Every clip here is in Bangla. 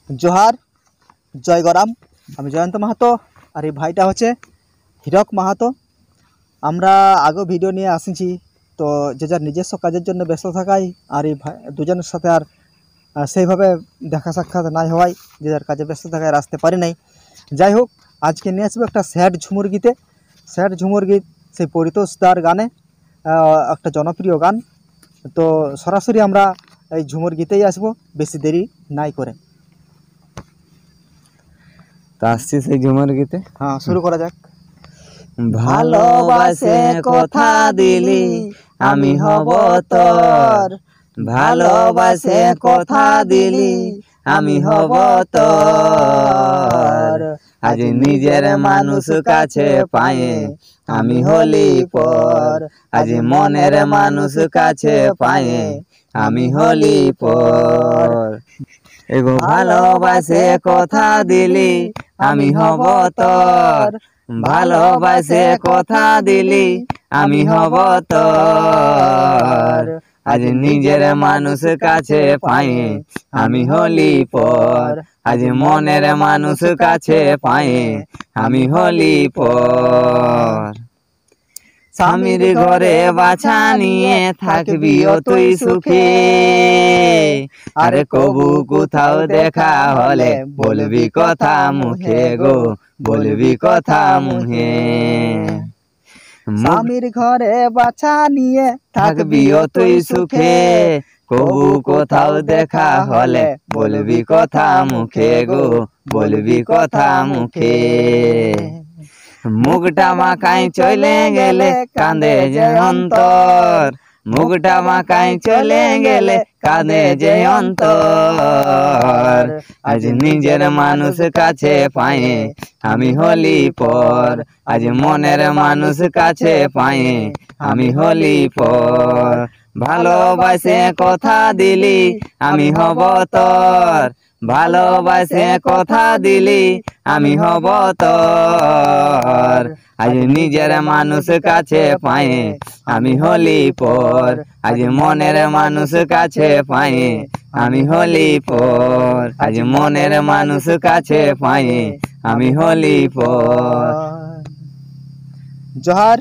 जोहार जय गराम আমি জয়ন্ত মাহাতো আর এই ভাইটা হচ্ছে হীরক মাহাতো। আমরা আগে ভিডিও নিয়ে আসছি, তো যে যার নিজস্ব কাজের জন্য ব্যস্ত থাকায় আর এই দুজনের সাথে আর সেইভাবে দেখা সাক্ষাৎ নাই হওয়ায় যে যার কাজে ব্যস্ত থাকায় আসতে পারি নাই। যাই হোক, আজকে নিয়ে আসবো একটা স্যাড ঝুমুর গীতে। স্যাড ঝুমুর গীত সেই পরিতোষ দার গানে, একটা জনপ্রিয় গান। তো সরাসরি আমরা এই ঝুমুর গীতেই আসবো, বেশি দেরি নাই করে। তো আসছি সেই ঝুমুর গীতে। হ্যাঁ, শুরু করা যাক। ভালোবাসে কথা দিলি আমি হব তোর, ভালোবাসে কথা দিলি আমি হব তোর, আজ নিজের মানুষ কাছে পায়ে আমি হলি পর, আজ মনের মানুষ কাছে পায়ে আমি হলি পর। এগো ভালোবাসে কথা দিলি আমি হব তোর, ভালোবাসে কথা দিলি আমি হব তোর, আজ নিজের মানুষ কাছে পায়ে আমি হলি পর, আজ মনের মানুষ কাছে পায়ে আমি হলি পর। স্বামীর ঘরে বাছা নিয়ে থাকবিও তুই সুখে, আরে কবু কোথাও দেখা হলে বলবি কথা মুখে গো, বলবি কথা মুখে। স্বামীর ঘরে বাছা নিয়ে থাকবিও তুই সুখে, কবু কোথাও দেখা হলে বলবি কথা মুখে গো, বলবি কথা মুখে। মুখটা মাখাই চলে গেলে কাঁদে যে অন্তর, মুখটা মাখাই চলে গেলে কাঁদে যে অন্তর, আজ নিজের মানুষ কাছে পায়ে আমি হলি পর, আজ মনের মানুষ কাছে পায়ে আমি হলি পর। ভালোবাসে কথা দিলি আমি হব তোর, ভালোবাসে কথা দিলি আমি হব তোর, আজ নিজের মানুষ কাছে পায়ে আমি হলি পর, আজ মনের মানুষ কাছে পায়ে আমি হলি পর, আজ মনের মানুষ কাছে পায়ে আমি হলি পর। जोहार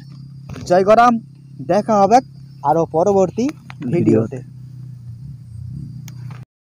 जय गराम। দেখা হবে আরো পরবর্তী ভিডিওতে।